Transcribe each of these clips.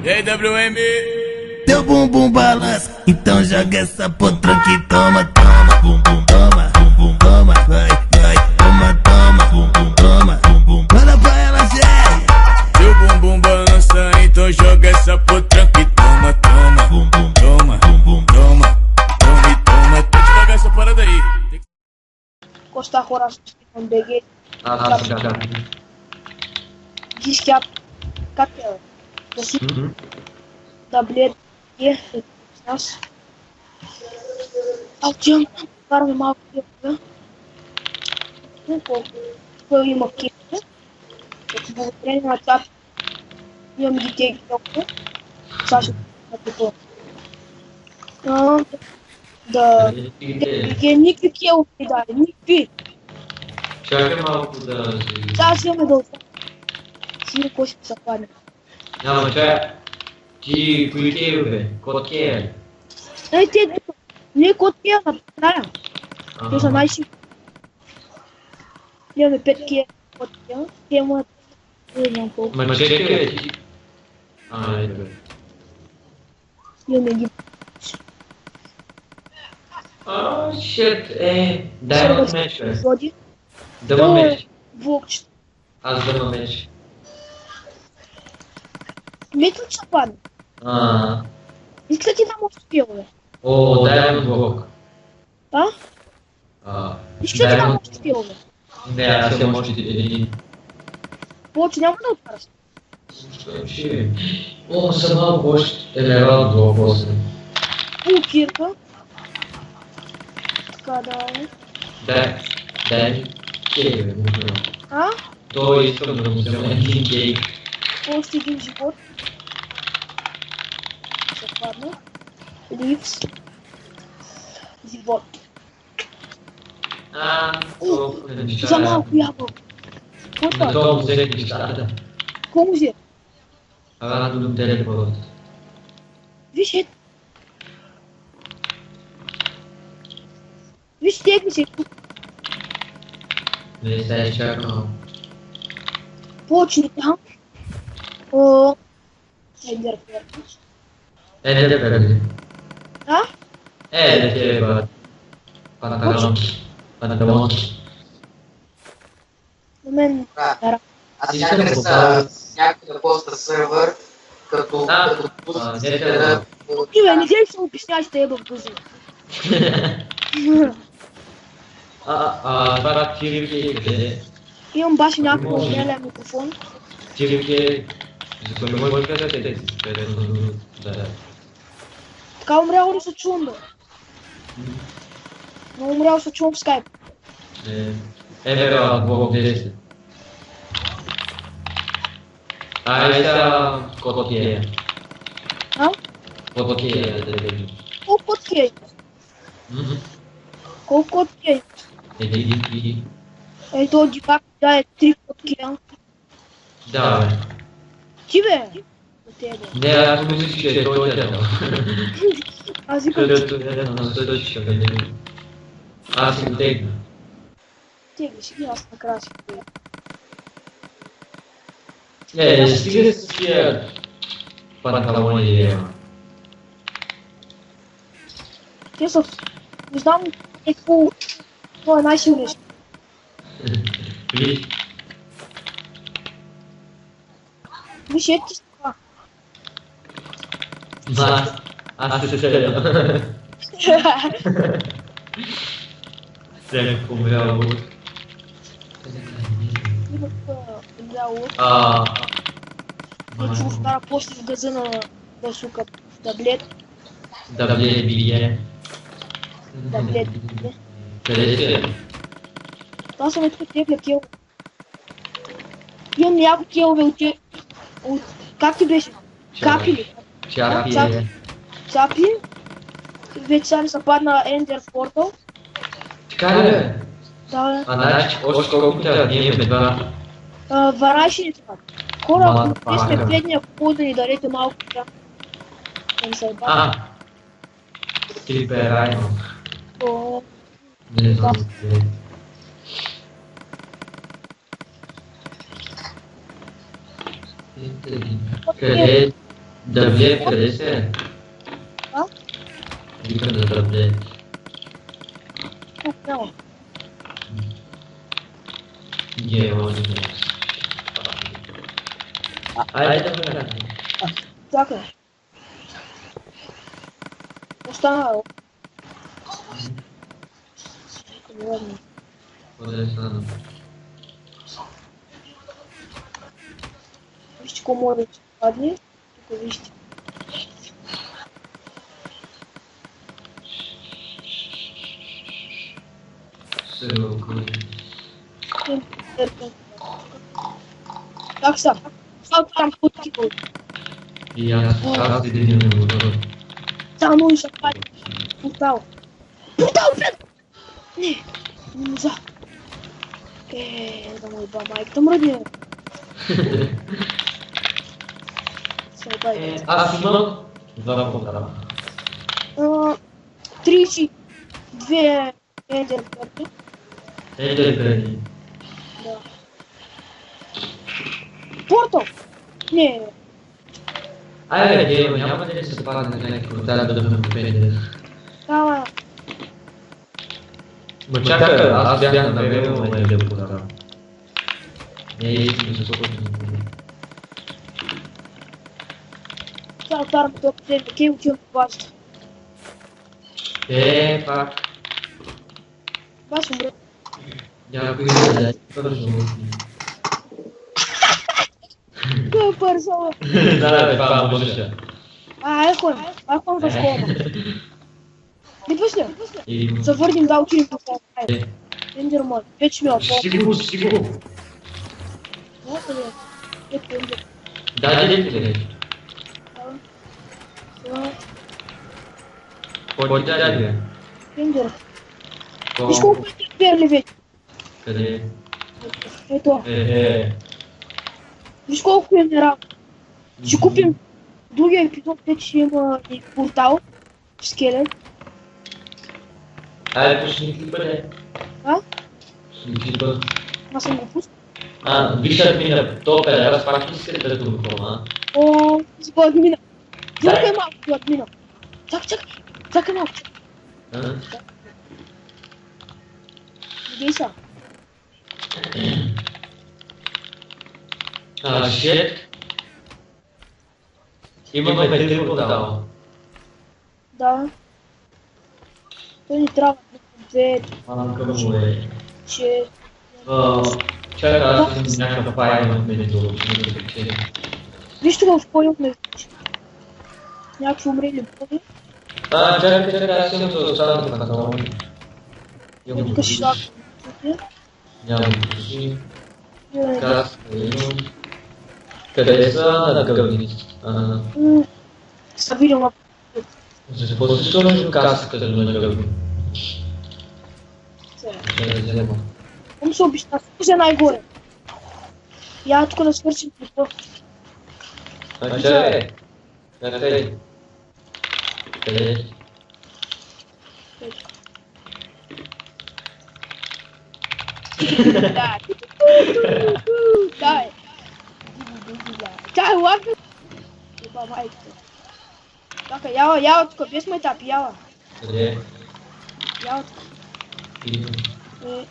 E aí, WM? Teu bumbum balança, então joga essa potranca e toma, toma, bumbum, toma, bumbum, toma, vai, vai, toma, toma, bumbum, toma, bumbum. Manda pra ela, Jerry. Teu bumbum balança, então joga essa potranca e toma, toma, bumbum, toma, bumbum, toma, toma e toma. Tem que jogar essa parada aí. Costa Horas on BG sudah. जिसके आप करते हो जैसे डब्ल्यू ये प्लस अब जंग पर में माफ किया को कोई मक्की है बहुत है ना चाप ये मुझे केक तो सास को the Nick que é o cuidado Nick Siapa yang mau putar sih? já se me deu se coisa safada Não, mas é de porque, velho, qualquer. aí tem nem cotia na eu mais eu me pet que cotia tem uma não pouco Mas é que é de... Ah, é verdade. eu me Oh, shit, é... Diamond Match, velho. pode Diamond Match. vou As Diamond Match. метод сапан Ah. и кстати там успел Oh, Diamond Walk. а Ah. и кстати там успел Да, все можете... вот не надо просто Вообще... О, сама гость. Элерал до вопроса. Кирка. Когда? Да. Кейв, А? То есть, что мы назовем один кейв. Полностью один живот. Сейчас, ладно. Ливс. Живот. Ah, Замал яблок. Вот так. Então, você que está... Como же? Ah, do teleport. Висит. Висит. Nesse chakra. Очень там. О. Эдер. É deve А? É, deve Pantalão. Мен. Дара. Аз някъде са някъде поста сървър, като Deve Иве, не дей се обяснявай с теб в този. това тирки, Имам баш някакво отделен микрофон. тирки, за кой може да те да. Така умрял ли се чувам, бе? Но умрял се чувам в скайп. Веро, Бог 10. Essa coloquei. А? Coloquei. Колко откей? Колко откей? Ele. Ей, то дивак да е 3 откея. Да, бе. Ти бе? За тебе. Не, аз мислих, че е той дядо. Аз викам, Аз си го тегна. тегли си ги, аз накрая си го. Стига с тия панталони. Те са... Не знам какво... Това е най-силният. Виж, Виж, ето ти това. аз се селя. Стрелям помрял. Имах играло. Те чу вкара после в газа на сука таблет. Да бие. Таблет. Къде си? Това са метко тегля кел. Имам няколко келове от... Как ти беше? Капи ли? Чапи. Чапи. Вече сами са падна Ender Portal. Така ли бе? Да, Значи, още колко трябва да имаме два. вараши ли това? Хора, ако те сме бедни, ако може да ни дарете малко тя. Да ни се ебава. Ти бе райно. О, Не знам. Къде Дъбле, къде се? А? Викам за дъбле. Тук няма. Гео, айде да гледам. Чакай. Остана. Ладно. Къде стана? Вижте какво може да се падне. Тук вижте. Как са? Салко там путки был. И аз един не го дадам. Само и ще падне. Портал. Портал, блядь! Не, не можа. Да му еба майката мръдне. Събай. Аз имам два портала. 32 ендерперти. Ендерперти. Да. Портал! Не, Айде, Гео, няма ли да се падне на някакъв портал да ме попенде? става. Ма чакай, аз бях навел на един портал. Не е истина, защото Цял тарам топ 10, кей отивам по базата. пак. Бас умре. Някой да даде бързо. Кой е бързо? Да, бе, това може. Айхон в школа. Не пусня. И... Завърнем да отидем по това. Айде. Ендерман, вече ми е по. Сигурно. Ето ли? Ето ендер. Дай ли? Кой дай ли? Ендер. Виж колко ендерперли вече. Къде? Ето. Виж колко е нерав. Ще купим другия епизод, вече ще има и портал. Скелет. Айде, пусни клипа, не. А? Пусни клипа. Аз съм го пуснал. Виж админа, то педара пак не иска да туркова, О, си го админа. Дай. Чакай малко до админа. Чакай малко. Идей са. Шет. Имаме 3 портала. Да. Той ни трябва 2, Малка му е. 6. Чакай, аз съм някакъв файл на медито. Виж това в полюхме вече. Някакви умрели боги. Чакай, аз съм за останалите панталони. Тук ще шак. Нямам души. Къде са на гъвници? Събирам лап. Защо се сложи каската на гъвни? Кому се обеща? Служа най-горе. Я тук да свършим клипа. Чакай. Къде? Да. Дай. Дай, ладно. Еба майката. Така, яла тук, без майтап, яла. Къде? Яла тук.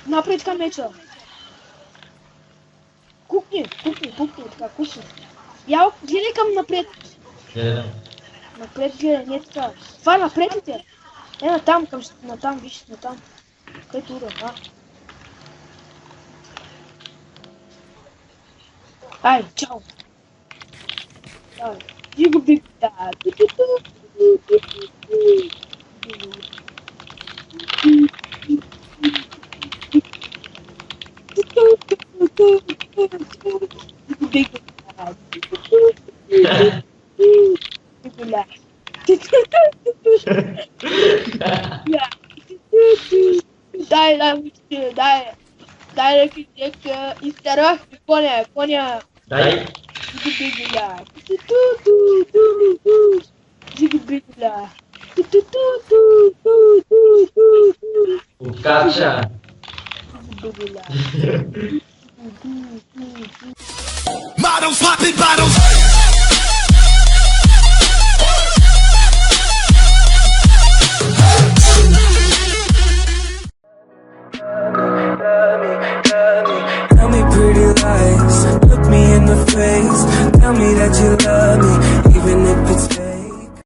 Напред към меча. Кукни, така, кукни. Яла, гледай към напред. Напред гледай, не така. Това напред ли те? Натам, натам, виж, натам. Където ура, Ай, чао. Ай, диго биг, да. Дай, изтарах коня. Дай. Укача. Models popping bottles. the face. Tell me that you love me, even if it's fake.